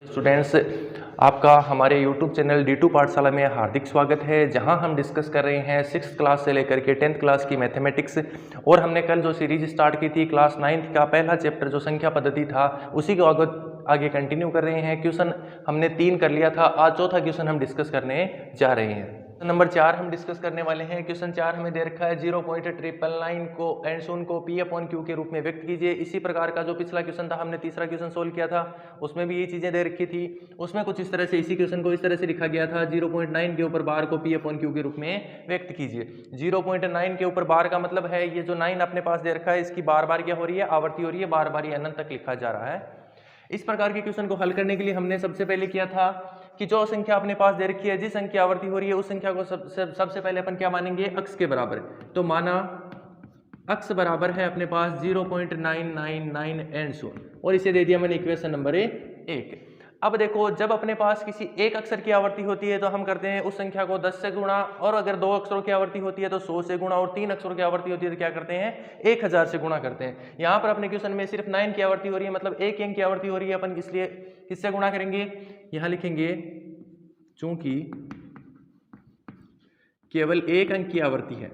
Students, आपका हमारे YouTube channel D2 पाठशाला में हार्दिक स्वागत है, जहां हम डिस्कस कर रहे हैं 6th क्लास से लेकर के 10th क्लास की मैथमेटिक्स। और हमने कल जो सीरीज स्टार्ट की थी क्लास 9th का पहला चैप्टर जो संख्या पद्धति था, उसी को आगे कंटिन्यू कर रहे हैं। क्वेश्चन हमने 3 कर लिया था, आज चौथा क्वेश्चन हम डिस्कस करने जा रहे हैं। नंबर 4 हम डिस्कस करने वाले हैं। क्वेश्चन 4 हमें दे रखा है 0.999 को एंड शून को P/Q के रूप में व्यक्त कीजिए। इसी प्रकार का जो पिछला क्वेश्चन था, हमने तीसरा क्वेश्चन सोल्व किया था, उसमें भी ये चीजें दे रखी थी। उसमें कुछ इस तरह से इसी क्वेश्चन को इस तरह से लिखा गया था, 0.9 के ऊपर बार को P/Q के रूप में व्यक्त कीजिए। 0.9 के ऊपर बार का मतलब है ये जो 9 अपने पास दे रखा है, इसकी बार बार क्या हो रही है, आवर्ती हो रही है, बार बार ये अनंत तक लिखा जा रहा है। इस प्रकार के क्वेश्चन को हल करने के लिए हमने सबसे पहले किया था कि जो संख्या अपने पास दे रखी है, जिस संख्या आवर्ती हो रही है, उस संख्या को सबसे पहले अपन क्या मानेंगे, अक्स के बराबर। तो माना अक्स बराबर है अपने पास 0.999 एंड सो, और इसे दे दिया मैंने इक्वेशन नंबर 1। अब देखो, जब अपने पास किसी एक अक्षर की आवर्ती होती है तो हम करते हैं उस संख्या को 10 से गुणा, और अगर 2 अक्षरों की आवर्ती होती है तो 100 से गुणा, और 3 अक्षरों की आवर्ती होती है तो क्या करते हैं, 1000 से गुणा करते हैं। यहाँ पर अपने क्वेश्चन में सिर्फ 9 की आवर्ती हो रही है, मतलब एक अंक की आवर्ती हो रही है, अपन इसलिए किससे गुणा करेंगे, यहाँ लिखेंगे चूंकि केवल एक अंक की आवर्ती है,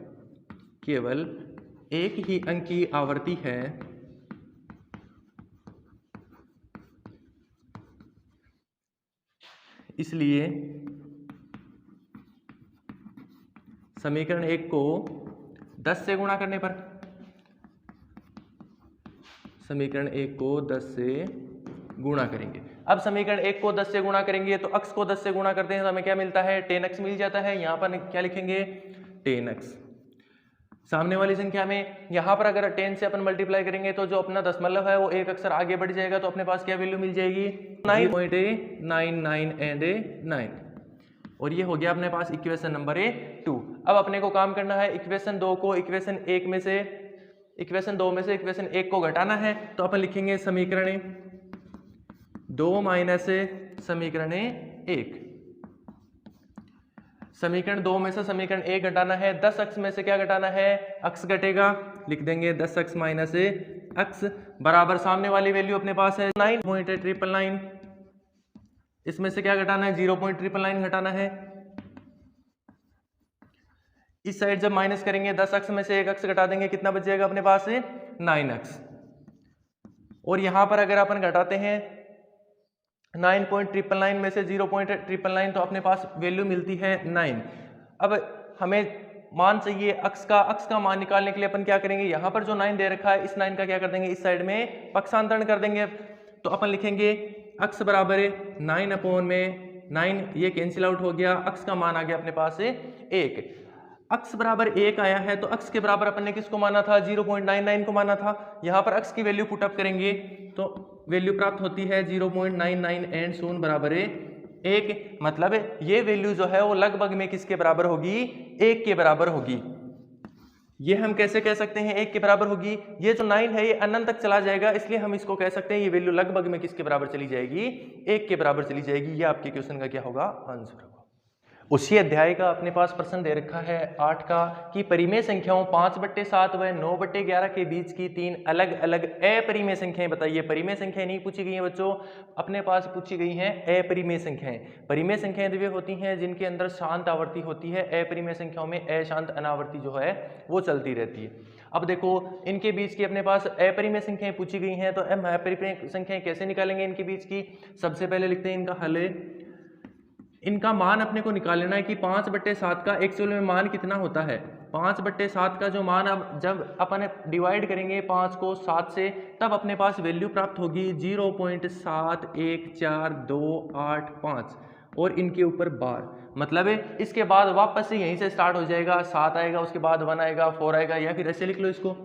केवल एक ही अंक की आवर्ती है, इसलिए समीकरण 1 को 10 से गुणा करने पर, समीकरण 1 को 10 से गुणा करेंगे। अब समीकरण 1 को 10 से गुणा करेंगे तो अक्स को 10 से गुणा करते हैं तो हमें क्या मिलता है, 10x मिल जाता है। यहाँ पर क्या लिखेंगे, 10x। सामने वाली संख्या में यहाँ पर अगर 10 से अपन मल्टीप्लाई करेंगे तो जो अपना दशमलव है वो एक अक्षर आगे बढ़ जाएगा, तो अपने पास क्या वैल्यू मिल जाएगी, 9.99 एंड 9, और ये हो गया अपने पास इक्वेशन नंबर 2। अब अपने को काम करना है, इक्वेशन 2 को इक्वेशन 1 में से, इक्वेशन 2 में से इक्वेशन 1 को घटाना है, तो अपन लिखेंगे समीकरण 2 माइनस समीकरण 1। समीकरण 2 में से समीकरण 1 घटाना है, 10 अक्स में से क्या घटाना है, अक्स घटेगा, लिख देंगे 10 अक्स माइनस अक्स बराबर सामने वाली वैल्यू अपने पास है 9.999, इसमें से क्या घटाना है, 0.999 घटाना है। इस साइड जब माइनस करेंगे 10 अक्स में से एक अक्स घटा देंगे, कितना बच जाएगा अपने पास 9 अक्स, और यहां पर अगर अपन घटाते हैं 9.999 में से 0.999 तो अपने पास वैल्यू मिलती है 9। अब हमें मान चाहिए अक्स का मान निकालने के लिए अपन क्या करेंगे, यहां पर जो 9 दे रखा है, इस 9 का क्या कर देंगे, इस साइड में पक्षांतरण कर देंगे। तो अपन लिखेंगे अक्स बराबर 9/9, ये कैंसिल आउट हो गया, अक्स का मान आ गया अपने पास 1। अक्स बराबर 1 आया है तो अक्स के बराबर अपन ने किसको माना था, 0.99 को माना था। यहां पर अक्स की वैल्यू पुटअप करेंगे तो वैल्यू प्राप्त होती है 0.99 एंड शून्य बराबर 1। मतलब ये वैल्यू जो है वो लगभग में किसके बराबर होगी, 1 के बराबर होगी। ये हम कैसे कह सकते हैं 1 के बराबर होगी, ये जो 9 है ये अनंत तक चला जाएगा, इसलिए हम इसको कह सकते हैं ये वैल्यू लगभग में किसके बराबर चली जाएगी, 1 के बराबर चली जाएगी। ये आपके क्वेश्चन का क्या होगा, आंसर होगा। उसी अध्याय का अपने पास प्रश्न दे रखा है 8 का कि परिमेय संख्याओं 5/7 व 9/11 के बीच की 3 अलग अलग अपरिमेय संख्याएं बताइए। परिमेय संख्याएं नहीं पूछी गई हैं बच्चों, अपने पास पूछी गई हैं अपरिमेय संख्याएं। परिमेय संख्याएं वे होती हैं जिनके अंदर शांत आवर्ती होती है, अपरिमेय संख्याओं में अशांत अनावर्ती जो है वो चलती रहती है। अब देखो, इनके बीच की अपने पास अपरिमेय संख्याएं पूछी गई हैं, तो हम अपरिमेय संख्याएं कैसे निकालेंगे इनके बीच की। सबसे पहले लिखते हैं इनका हल। इनका मान अपने को निकाल लेना है कि 5/7 का एक्चुअल में मान कितना होता है। 5/7 का जो मान, अब जब अपन डिवाइड करेंगे 5 को 7 से, तब अपने पास वैल्यू प्राप्त होगी 0.7142885, और इनके ऊपर बार, मतलब इसके बाद वापस से यहीं से स्टार्ट हो जाएगा, 7 आएगा, उसके बाद 1 आएगा, 4 आएगा, या फिर ऐसे लिख लो इसको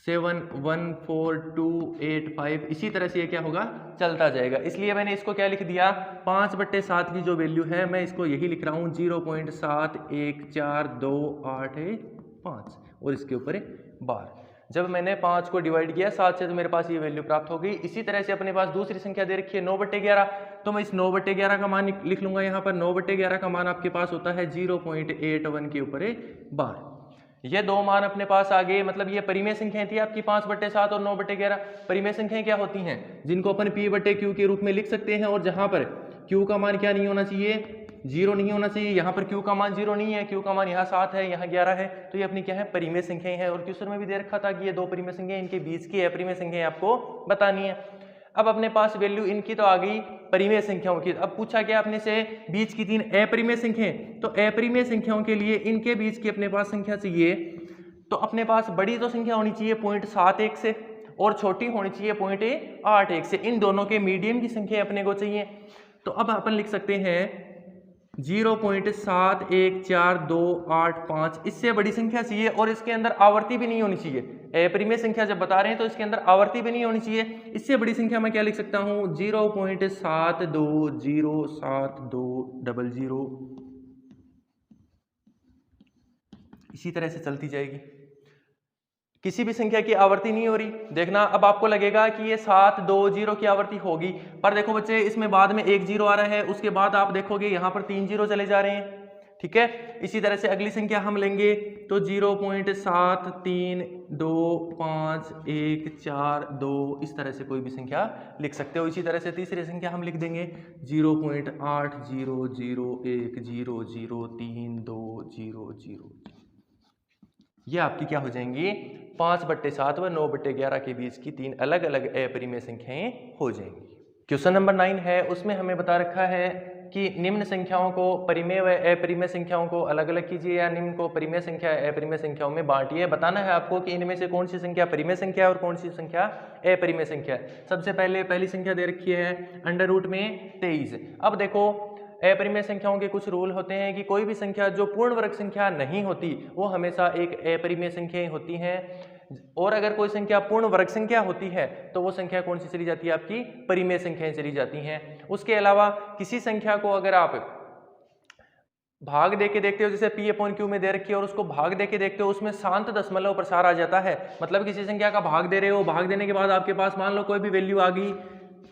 7142885, इसी तरह से ये क्या होगा, चलता जाएगा। इसलिए मैंने इसको क्या लिख दिया, 5/7 की जो वैल्यू है मैं इसको यही लिख रहा हूँ 0.7142885, और इसके ऊपर बार। जब मैंने 5 को डिवाइड किया 7 से तो मेरे पास ये वैल्यू प्राप्त हो गई। इसी तरह से अपने पास दूसरी संख्या दे रखी है 9/11, तो मैं इस 9/11 का मान लिख लूंगा। यहाँ पर 9/11 का मान आपके पास होता है 0.81 के ऊपर बार। ये दो मान अपने पास आ गए, मतलब ये परिमेय संख्याएं थी आपकी 5/7 और 9/11। परिमेय संख्याएं क्या होती हैं, जिनको अपन P/Q के रूप में लिख सकते हैं, और जहां पर Q का मान क्या नहीं होना चाहिए, 0 नहीं होना चाहिए। यहाँ पर Q का मान 0 नहीं है, Q का मान यहाँ 7 है, यहाँ 11 है, तो ये अपनी क्या है, परिमेय संख्याएं हैं। और क्वेश्चन में भी दे रखा था कि ये दो परिमेय संख्याएं, इनके बीच की अपरिमेय संख्याएं आपको बतानी है। अब अपने पास वैल्यू इनकी तो आ गई परिमेय संख्याओं की। अब पूछा गया अपने से बीच की 3 अपरिमेय संख्याएं, तो अपरिमेय संख्याओं के लिए इनके बीच की अपने पास संख्या चाहिए, तो अपने पास बड़ी तो संख्या होनी चाहिए 0.71 से, और छोटी होनी चाहिए 0.81 से। इन दोनों के मीडियम की संख्या अपने को चाहिए। तो अब अपन लिख सकते हैं 0.714285, इससे बड़ी संख्या चाहिए, और इसके अंदर आवर्ती भी नहीं होनी चाहिए। अपरिमेय संख्या जब बता रहे हैं तो इसके अंदर आवर्ती भी नहीं होनी चाहिए। इससे बड़ी संख्या मैं क्या लिख सकता हूँ, 0.720720, इसी तरह से चलती जाएगी। किसी भी संख्या की आवर्ती नहीं हो रही, देखना। अब आपको लगेगा कि ये 720 की आवर्ती होगी, पर देखो बच्चे इसमें बाद में 1 0 आ रहा है, उसके बाद आप देखोगे यहाँ पर 3 0 चले जा रहे हैं, ठीक है। इसी तरह से अगली संख्या हम लेंगे तो 0.732514 इस तरह से कोई भी संख्या लिख सकते हो। इसी तरह से तीसरी संख्या हम लिख देंगे 0.8001003200। ये आपकी क्या हो जाएंगी, 5/7 व 9/11 के बीच की 3 अलग अलग अपरिमेय संख्याएं हो जाएंगी। क्वेश्चन नंबर 9 है, उसमें हमें बता रखा है कि निम्न संख्याओं को परिमेय व अपरिमेय संख्याओं को अलग अलग कीजिए, या निम्न को परिमेय संख्या अपरिमेय संख्याओं में बांटिए। बताना है आपको कि इनमें से कौन सी संख्या परिमेय संख्या है और कौन सी संख्या अपरिमेय संख्या है। सबसे पहले पहली संख्या दे रखी है √23। अब देखो अपरिमेय संख्याओं के कुछ रूल होते हैं कि कोई भी संख्या जो पूर्ण वर्ग संख्या नहीं होती वो हमेशा एक अपरिमेय संख्या होती हैं, और अगर कोई संख्या पूर्ण वर्ग संख्या होती है तो वो संख्या कौन सी चली जाती है, आपकी परिमेय संख्याएं चली जाती हैं। उसके अलावा किसी संख्या को अगर आप भाग देके देखते हो, जैसे P/Q में दे रखी है, और उसको भाग देके देखते हो, उसमें शांत दशमलव प्रसार आ जाता है। मतलब किसी संख्या का भाग दे रहे हो, भाग देने के बाद आपके पास मान लो कोई भी वैल्यू आ गई,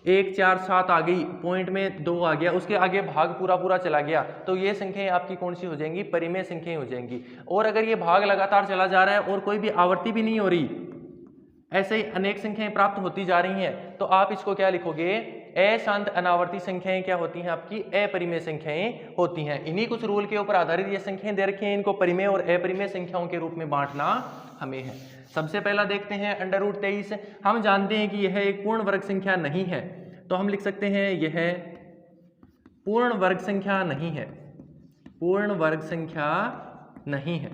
1 4 7 आ गई, पॉइंट में 2 आ गया, उसके आगे भाग पूरा चला गया, तो ये संख्याएं आपकी कौन सी हो जाएंगी, परिमेय संख्याएं हो जाएंगी। और अगर ये भाग लगातार चला जा रहा है और कोई भी आवर्ती भी नहीं हो रही, ऐसे ही अनेक संख्याएं प्राप्त होती जा रही हैं, तो आप इसको क्या लिखोगे, अशांत अनावर्ती संख्याएं क्या होती हैं, आपकी अपरिमेय संख्याएं होती हैं। इन्हीं कुछ रूल के ऊपर आधारित ये संख्याएं दे रखी हैं, इनको परिमेय और अपरिमेय संख्याओं के रूप में बांटना हमें है। सबसे पहला देखते हैं √23। हम जानते हैं कि यह एक पूर्ण वर्ग संख्या नहीं है, तो हम लिख सकते हैं यह पूर्ण वर्ग संख्या नहीं है, पूर्ण वर्ग संख्या नहीं है।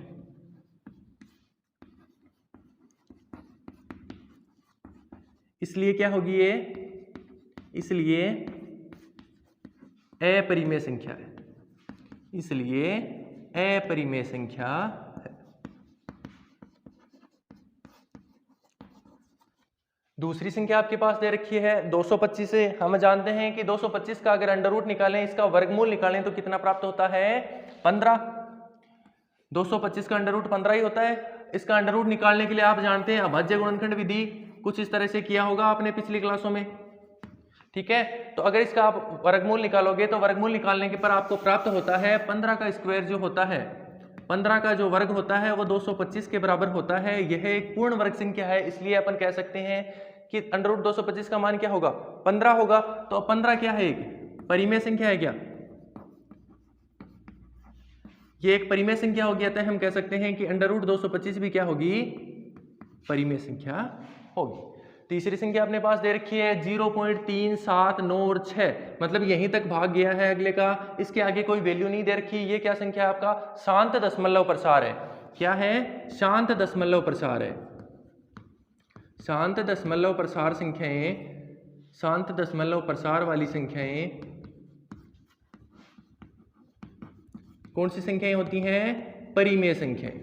इसलिए क्या होगी ये, इसलिए अपरिमेय संख्या है, इसलिए अपरिमेय संख्या है। दूसरी संख्या आपके पास दे रखी है 225 से। हम जानते हैं कि 225 का अगर अंडर रूट निकालें, इसका वर्गमूल निकालें, तो कितना प्राप्त होता है, 15। 225 का अंडर रूट 15 ही होता है। इसका अंडर रूट निकालने के लिए आप जानते हैं अभाज्य गुणनखंड विधि, कुछ इस तरह से किया होगा आपने पिछली क्लासों में, ठीक है। तो अगर इसका आप वर्गमूल निकालोगे तो वर्गमूल निकालने के पर आपको प्राप्त होता है 15 का स्क्वायर जो होता है, 15 का जो वर्ग होता है वो 225 के बराबर होता है। यह एक पूर्ण वर्ग संख्या है, इसलिए अपन कह सकते हैं कि अंडर रूट 225 का मान क्या होगा, 15 होगा। तो 15 क्या है, एक परिमेय संख्या है क्या, ये एक परिमेय संख्या हो गया। तो हम कह सकते हैं कि अंडर रूट 225 भी क्या होगी, परिमेय संख्या होगी। तीसरी संख्या अपने पास दे रखी है 0.379 मतलब यहीं तक भाग गया है अगले का, इसके आगे कोई वैल्यू नहीं दे रखी। ये क्या संख्या है, आपका शांत दशमलव प्रसार है। क्या है, शांत दशमलव प्रसार है। शांत दशमलव प्रसार संख्याएं, शांत दशमलव प्रसार वाली संख्याएं कौन सी संख्याएं होती हैं, परिमेय संख्याएं।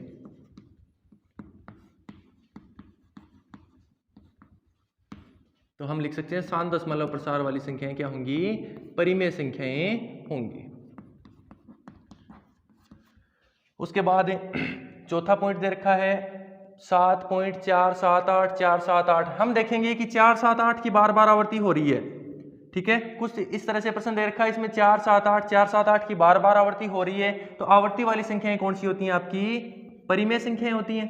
तो हम लिख सकते हैं शांत दशमलव प्रसार वाली संख्याएं क्या होंगी, परिमेय संख्याएं होंगी। उसके बाद चौथा पॉइंट दे रखा है 7.478478। हम देखेंगे कि 478 की बार बार आवर्ती हो रही है, ठीक है। कुछ इस तरह से प्रश्न दे रखा है, इसमें 478 की बार बार आवर्ती हो रही है। तो आवर्ती वाली संख्याएं कौन सी होती हैं, आपकी परिमेय संख्याएं होती हैं।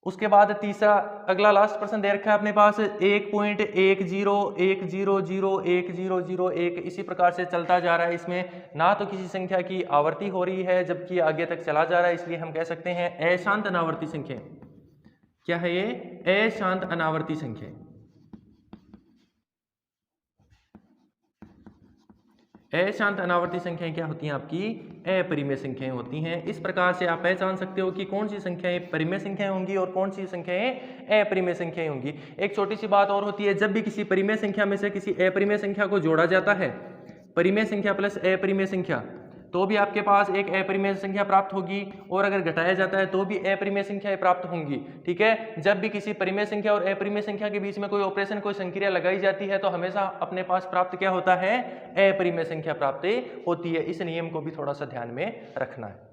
उसके बाद तीसरा अगला लास्ट प्रश्न दे रखा है अपने पास 1.101001, इसी प्रकार से चलता जा रहा है। इसमें ना तो किसी संख्या की आवर्ती हो रही है जबकि आगे तक चला जा रहा है, इसलिए हम कह सकते हैं अशांत अनावर्ती संख्या। क्या है ये? अशांत अनावर्ती संख्या। अशांत अनावर्ती संख्याएं क्या होती हैं? आपकी अपरिमेय संख्याएं होती हैं। इस प्रकार से आप पहचान सकते हो कि कौन सी संख्याएं परिमेय संख्याएं होंगी और कौन सी संख्याएं अपरिमेय संख्याएं होंगी। एक छोटी सी बात और होती है, जब भी किसी परिमेय संख्या में से किसी अपरिमेय संख्या को जोड़ा जाता है, परिमेय संख्या प्लस अपरिमेय संख्या, तो भी आपके पास एक अपरिमेय संख्या प्राप्त होगी, और अगर घटाया जाता है तो भी अपरिमेय संख्याएं प्राप्त होंगी। ठीक है, जब भी किसी परिमेय संख्या और अपरिमेय संख्या के बीच में कोई ऑपरेशन, कोई संक्रिया लगाई जाती है तो हमेशा अपने पास प्राप्त क्या होता है? अपरिमेय संख्या प्राप्त होती है। इस नियम को भी थोड़ा सा ध्यान में रखना है।